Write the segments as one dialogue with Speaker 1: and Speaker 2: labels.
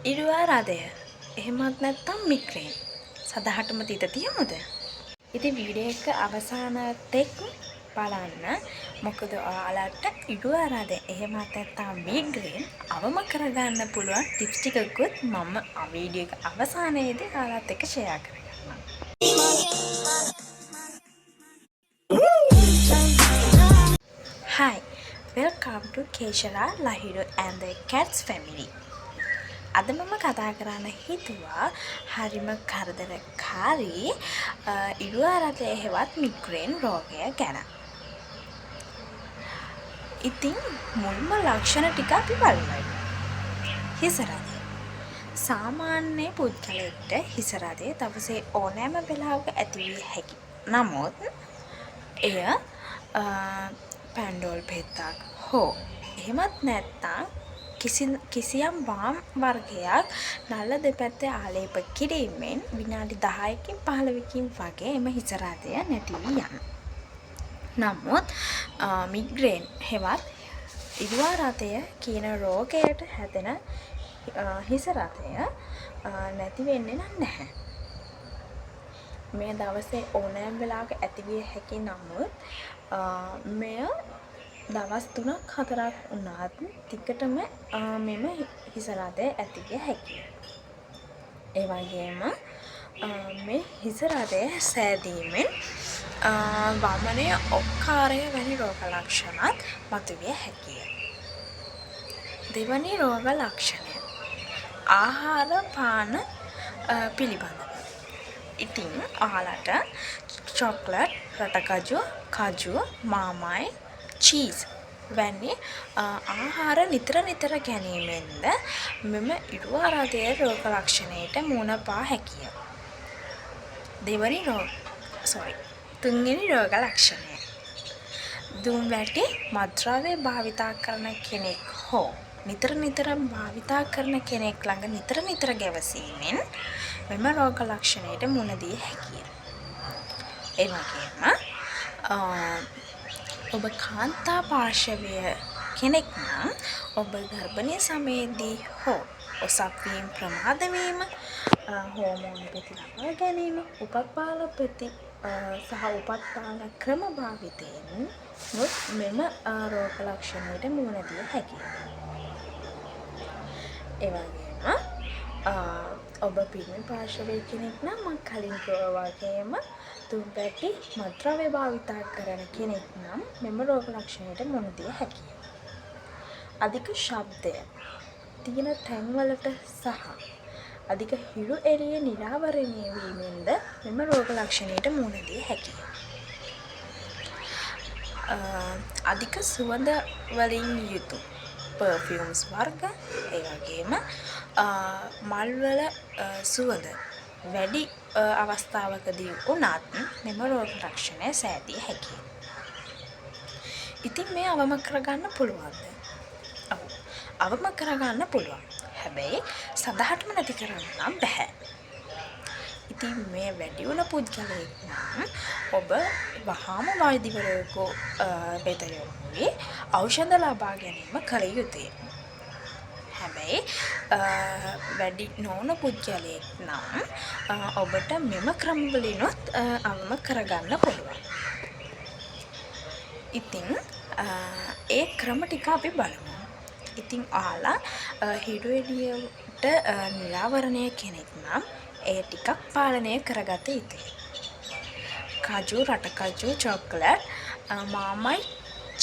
Speaker 1: ඉරුවාරාදය එහෙමත් නැත්තම් මිග්‍රේන් සදහටම තිත තියමුද? ඉතින් වීඩියෝ එක අවසානතෙක් බලන්න. මොකද ඔයාලට ඉරුවාරාදය එහෙමත් නැත්තම් මිග්‍රේන් අවම කරගන්න පුළුවන් ටිප්ස් ටිකකුත් මම වීඩියෝ එක අවසානයේදී ඔයාලත් එක්ක share කරගන්නම්. Hi, welcome to Keshara, Lahiru and the Cats family. අද මම කතා කරන්න හිතුවා හරිම කරදරකාරී ඉරුවාරතය හෙවත් මිග්‍රේන් රෝගය ගැන. ඉතින් මුල්ම ලක්ෂණ ටික අපි බලමු. හිසරදය. සාමාන්‍ය පුද්ගලයෙක්ට හිසරදය දවසේ ඕනෑම වෙලාවක ඇතිවිය හැකි. නමුත් එය පැන්ඩෝල් පෙත්තක් හෝ එහෙමත් නැත්තම් කිසියම් වාම් වර්ගයක් නල්ල දෙපැත්තේ ආලේප කිරීමෙන් විනාඩි 10කින් 15කින් වගේ එම හිසරදය නැති වී යනවා. නමුත් මිග්‍රේන් හෙවත් ඉරුවාරතය කියන රෝගයට හැදෙන හිසරදය නැති වෙන්නේ නැහැ. මේ දවසේ ඕනෑම වෙලාවක ඇතිවිය හැකි නමුත් මෙය දවස් 3-4ක් වුණත් ටිකටම මෙම හිසරදය ඇතිවිය හැකියි. ඒ වගේම මේ හිසරදය සෑදීමෙන් වමනය ඔක්කාරය වැනි රෝග ලක්ෂණත් මතුවිය හැකිය. දෙවැනි රෝග ලක්ෂණය ආහාර පාන පිළිබඳව. ඉතින් ඔයාලට චොක්ලට්, රටකජු, කජු, මාමයි, චීස් වැනි ආහාර නිතර ගැනීමෙන්ද මෙම ඉරුවාරතය රෝග ලක්ෂණයට මුහුණ පා හැකිය. තුන්වෙනි රෝග ලක්ෂණය. දුම් වැටි මත්ද්‍රව්‍ය භාවිතා කරන කෙනෙක් හෝ නිතර භාවිතා කරන කෙනෙක් ළඟ නිතර ගැවසීමෙන් මෙම රෝග ලක්ෂණයට මුහුණ දිය හැකිය. ඒ වගේම ඔබ කාන්තා පාර්ශවය කෙනෙක් නම් ඔබ ගර්භණී සමයේදී හෝ ඔසප් වීම ප්‍රමාද වීම, හෝමෝන් පෙති ලබා ගැනීම, උපපාල පෙති සහ උපත්පාන ක්‍රම භාවිතයෙන් මෙම රෝග ලක්ෂණයට මුහුණ දිය හැකියි. ඒ වගේම ඔබ පිරිමි පාර්ශවයේ කෙනෙක් නම් මම කලින් කිව්වා වගේම දුම් වැටි මත්ද්‍රව්‍ය භාවිතා කරන කෙනෙක් නම් මෙම රෝග ලක්ෂණයට මුහුණ දිය හැකියි. අධික ශබ්දය තියෙන තැන්වලට සහ අධික හිරු එළිය නිරාවරණය වීමෙන්ද මෙම රෝග ලක්ෂණයට මුහුණ දිය හැකියි. අධික සුවඳ වලින් යුතු පර්ෆියුම්ස් වර්ග, ඒ වගේම මල්වල සුවඳ වැඩි අවස්ථාවකදී වුණත් මෙම රෝග ලක්ෂණය සෑදිය හැකියි. ඉතින් මේ අවම කරගන්න පුළුවන්ද? ඔව්. අවම කරගන්න පුළුවන්. හැබැයි සදහටම නැති කරන්න නම් බෑ. ඉතින් මේ වැඩි වුණ පුද්ගලයෙක් නම් ඔබ වහාම වෛද්‍යවරයෙකු වෙත යොමු වී ඖෂධ ලබා ගැනීම කළ යුතුය. හැබැයි වැඩි නොවුණ පුද්ගලයෙක් නම් ඔබට මෙම ක්‍රමවලිනුත් අවම කරගන්න පුළුවන්. ඉතින් ඒ ක්‍රම ටික අපි බලමු. ඉතින් ඔයාලා හිරු එළියට නිරාවරණය කෙනෙක් නම් ඒ ටිකක් පාලනය කරගත යුතුයි. කජු, රටකජු, චොක්ලට්, මාමයි,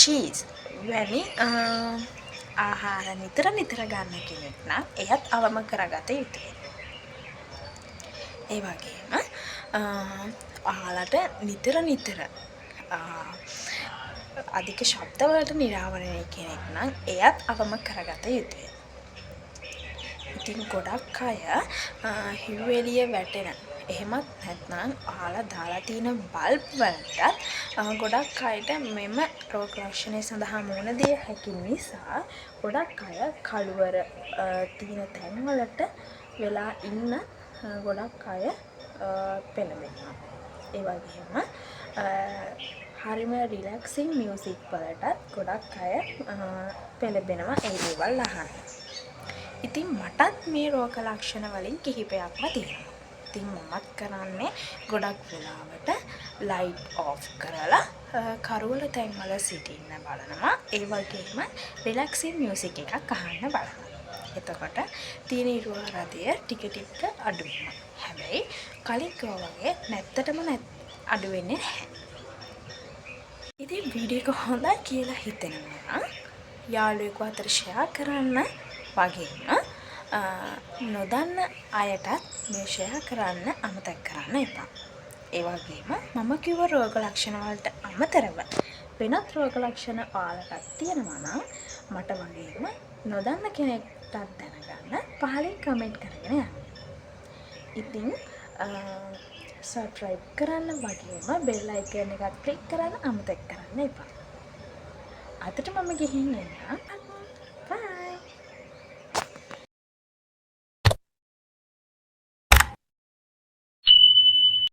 Speaker 1: චීස් වැනි ආහාර නිතර ගන්න කෙනෙක් නම් එයත් අවම කරගත යුතුයි. ඒ වගේම ඔයාලට නිතර අධික ශබ්දවලට නිරාවරණය කෙනෙක් නම් එයත් අවම කරගත යුතුයි. ඉතින් ගොඩක් අය හිරු එළිය වැටෙන එහෙමත් නැත්නම් ඔයාලා දාලා තියෙන බල්බ් වලට ගොඩක් අයට මෙම රෝග ලක්ෂණය සඳහා මුහුණ දිය හැකි නිසා ගොඩක් අය කළුවර තියෙන තැන්වලට වෙලා ඉන්න ගොඩක් අය පෙළඹෙනවා. ඒ වගේම හරිම රිලැක්සින් මියුසික් වලටත් ගොඩක් අය පෙළඹෙනවා ඒ දේවල් අහන්න. ඉතින් මටත් මේ රෝග ලක්ෂණ වලින් කිහිපයක්ම තියෙනවා. ඉතින් මමත් කරන්නේ ගොඩක් වෙලාවට ලයිට් ඕෆ් කරලා කරුවල තැන්වල සිටින්න බලනවා. ඒ වගේම රිලැක්සින් මියුසික් එකක් අහන්න බලනවා. එතකොට තියෙන ඉරුවාරදය ටික ටික අඩු වෙනවා. හැබැයි කලින් කිව්වා වගේ නැත්තටම අඩු වෙන්නේ නැහැ. ඉතින් වීඩියෝ එක හොඳයි කියලා හිතෙනවා නම් යාළුවෙකු අතර ෂෙයා කරන්න වගේම නොදන්න අයටත් මේ ෂෙයා කරන්න අමතක කරන්න එපා. ඒ වගේම මම කිව්ව රෝග ලක්ෂණ වලට අමතරව වෙනත් රෝග ලක්ෂණ ඔයාලටත් තියෙනවා නම් මට වගේම නොදන්න කෙනෙක්ටත් දැනගන්න පහලින් කමෙන්ට් කරගෙන යන්න. ඉතින් සබ්ස්ක්‍රයිබ් කරන්න වගේම බෙල් අයිකන් එකත් ක්ලික් කරන්න අමතක කරන්න එපා. අදට මම ගිහින් එන්නම්.